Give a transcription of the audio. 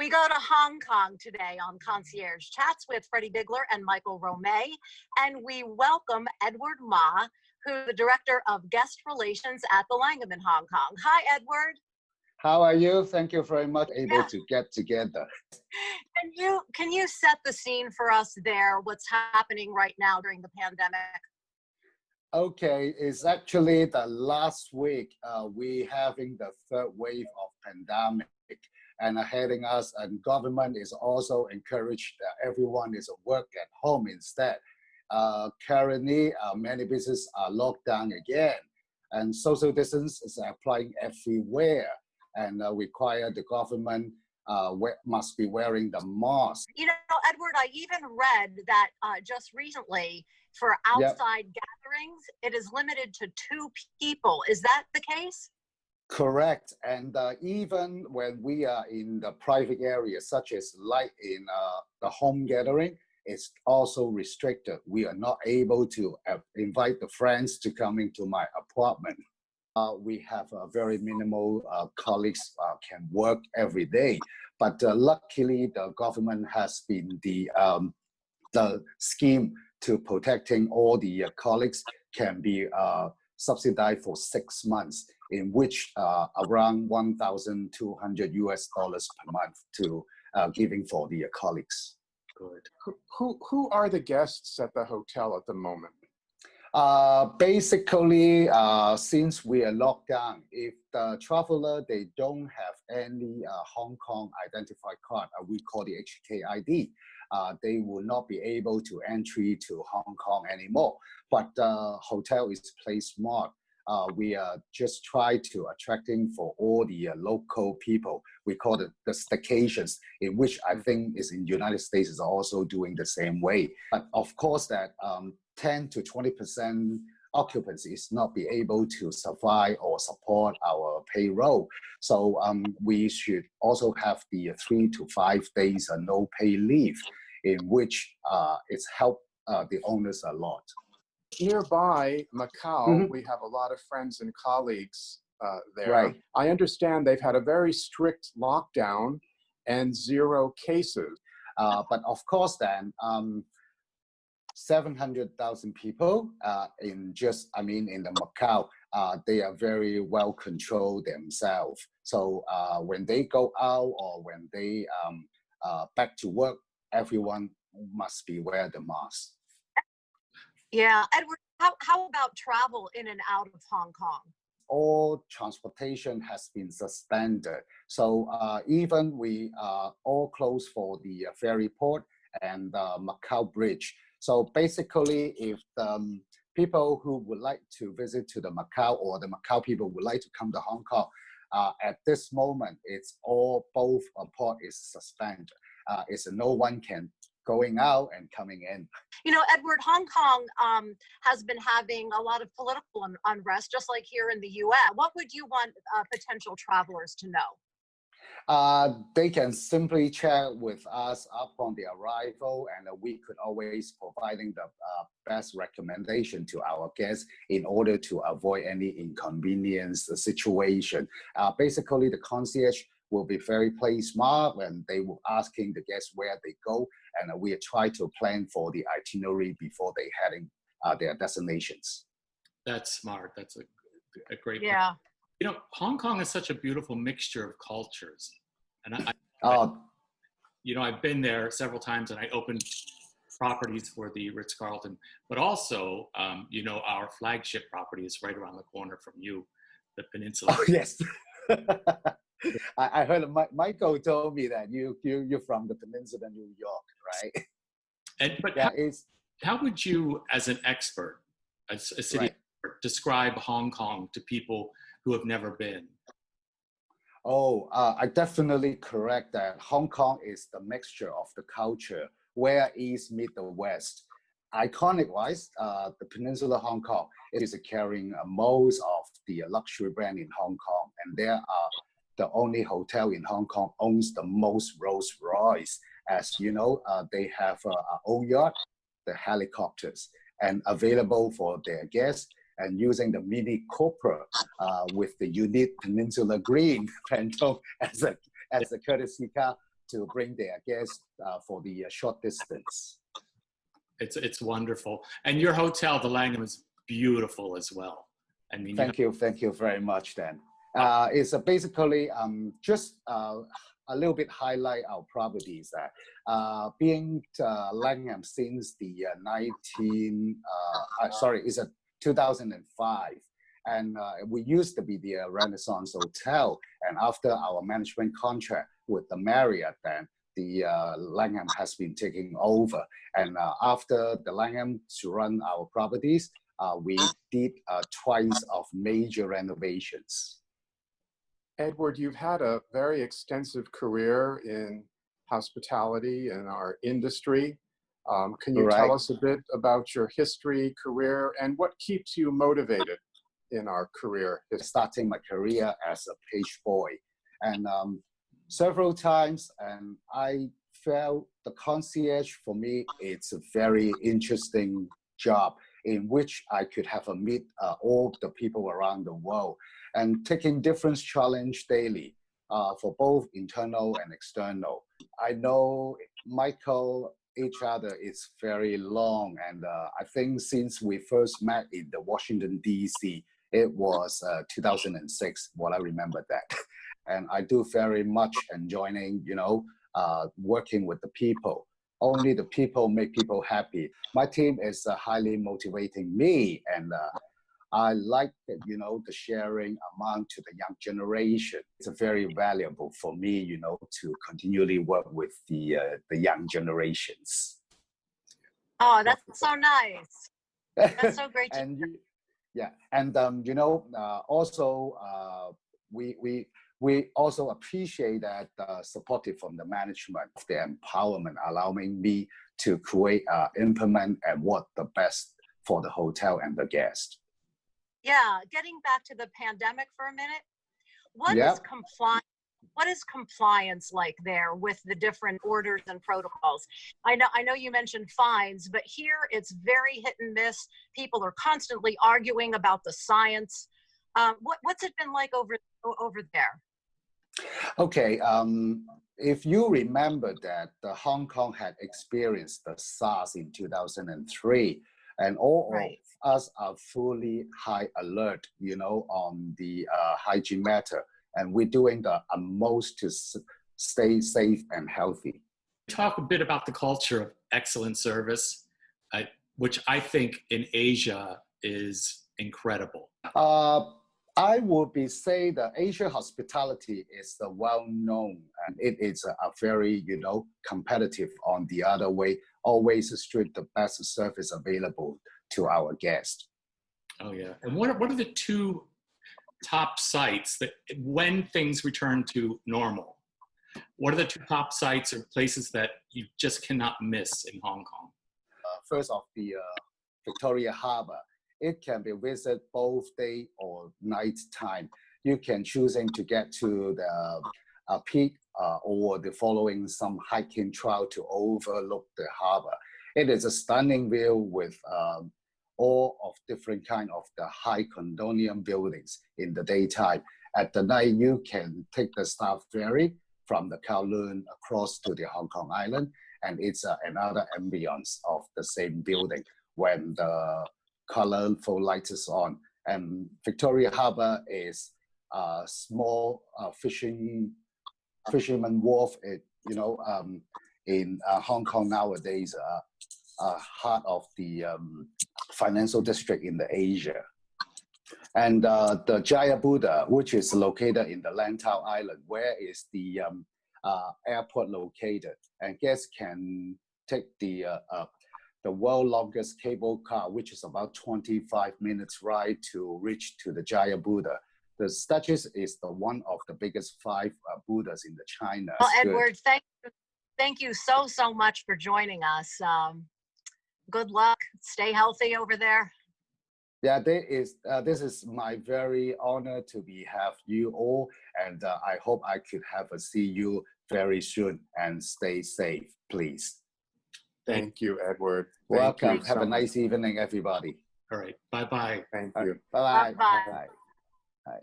We go to Hong Kong today on Concierge Chats with Freddy Bigler and Michael Romei, and we welcome Edward Ma, who's the Director of Guest Relations at the Langham in Hong Kong. Hi, Edward. How are you? Thank you very much. Able to get together. Can you set the scene for us there? What's happening right now during the pandemic? Okay, it's actually the last week we having the third wave of pandemic and heading us, and government is also encouraged that everyone is work at home instead. Currently, many businesses are locked down again, and social distance is applying everywhere, and require the government must be wearing the mask. You know, Edward, I even read that just recently for outside gatherings, it is limited to 2 people. Is that the case? Correct. And even when we are in the private area, such as like in the home gathering, it's also restricted. We are not able to invite the friends to come into my apartment. We have a very minimal colleagues can work every day, but luckily the government has been the scheme to protecting all the colleagues can be subsidized for 6 months, in which around $1,200 per month to giving for the colleagues. Good. Who are the guests at the hotel at the moment? Basically, since we are locked down, if the traveler, they don't have any Hong Kong identified card, we call the HKID, they will not be able to entry to Hong Kong anymore. But the hotel is place smart. We just try to attracting for all the local people. We call it the staycations, in which I think is in United States is also doing the same way. But of course that 10 to 20% occupancy is not be able to survive or support our payroll. So we should also have the 3 to 5 days no pay leave, in which it's helped the owners a lot. Nearby Macau, we have a lot of friends and colleagues there. Right. I understand they've had a very strict lockdown and 0 cases. But of course then, 700,000 people in the Macau, they are very well controlled themselves. So when they go out or when they back to work, everyone must be wear the mask. Yeah, Edward, how about travel in and out of Hong Kong? All transportation has been suspended. So even we are all closed for the ferry port and Macau Bridge. So basically, if the people who would like to visit to the Macau or the Macau people would like to come to Hong Kong, at this moment, it's all both port is suspended. It's no one can going out and coming in. You know, Edward, Hong Kong has been having a lot of political unrest, just like here in the U.S. What would you want potential travelers to know? They can simply check with us upon the arrival, and we could always providing the best recommendation to our guests in order to avoid any inconvenience situation. Basically, the concierge will be very place smart when they will asking the guests where they go, and we try to plan for the itinerary before they heading their destinations. That's smart. That's a great point. You know, Hong Kong is such a beautiful mixture of cultures. And you know, I've been there several times and I opened properties for the Ritz-Carlton, but also, you know, our flagship property is right around the corner from you, the Peninsula. Oh, yes. I heard Michael told me that you're from the Peninsula, New York, right? But yeah, how would you, as an expert, a city expert, describe Hong Kong to people who have never been? Oh, I definitely correct that Hong Kong is the mixture of the culture, where East meet the West. Iconic-wise, the Peninsula Hong Kong is carrying most of the luxury brand in Hong Kong, and there are the only hotel in Hong Kong owns the most Rolls Royce. As you know, they have our own yacht, the helicopters, and available for their guests, and using the Mini Cooper with the unique Peninsula Green Phantom as a courtesy car to bring their guests for the short distance. It's wonderful. And your hotel, the Langham, is beautiful as well. I mean, thank you very much, Dan. It's basically just a little bit highlight our properties that being Langham since the 2005, and we used to be the Renaissance Hotel, and after our management contract with the Marriott, then the Langham has been taking over, and after the Langham to run our properties, we did twice of major renovations. Edward, you've had a very extensive career in hospitality and our industry. Can you tell us a bit about your history, career, and what keeps you motivated in our career? Starting my career as a page boy, and several times, and I felt the concierge for me, it's a very interesting job in which I could have a meet all the people around the world and taking different challenge daily for both internal and external. I know Michael, each other is very long, and I think since we first met in the Washington, D.C., it was 2006, what I remember that. And I do very much enjoying, working with the people. Only the people make people happy. My team is highly motivating me, and I like that, the sharing among to the young generation. It's very valuable for me, to continually work with the young generations. Oh, that's so nice. That's so great. Also we also appreciate that supportive from the management, the empowerment, allowing me to create, implement, and what the best for the hotel and the guest. Yeah, getting back to the pandemic for a minute, what is compliance like there with the different orders and protocols? I know you mentioned fines, but here it's very hit and miss. People are constantly arguing about the science. What's it been like over there? Okay, if you remember that Hong Kong had experienced the SARS in 2003, and all of us are fully high alert, on the hygiene matter, and we're doing the utmost to stay safe and healthy. Talk a bit about the culture of excellent service, which I think in Asia is incredible. I would say that Asia hospitality is well known, and it is a very, competitive on the other way, always strive the best service available to our guests. Oh yeah. And what are the two top sites that when things return to normal, what are the two top sites or places that you just cannot miss in Hong Kong? First off, the Victoria Harbour. It can be visited both day or night time. You can choosing to get to the peak or the following some hiking trail to overlook the harbor. It is a stunning view with all of different kind of the high condominium buildings in the daytime. At the night, you can take the Staff Ferry from the Kowloon across to the Hong Kong Island, and it's another ambience of the same building when the colorful lights is on. And Victoria Harbour is a small fisherman wharf. In Hong Kong nowadays, heart of the financial district in the Asia. And the Jaya Buddha, which is located in the Lantau Island, where is the airport located, and guests can take the world longest cable car, which is about 25 minutes ride to reach to the Jaya Buddha. The statue is one of the biggest 5 Buddhas in the China. Well, Edward, thank you so much for joining us. Good luck. Stay healthy over there. Yeah, this is my very honor to have you all, and I hope I could see you very soon, and stay safe, please. Thank you, Edward. Welcome. Have a nice evening, everybody. All right. Bye-bye. Thank you. Bye-bye. Bye-bye. Bye.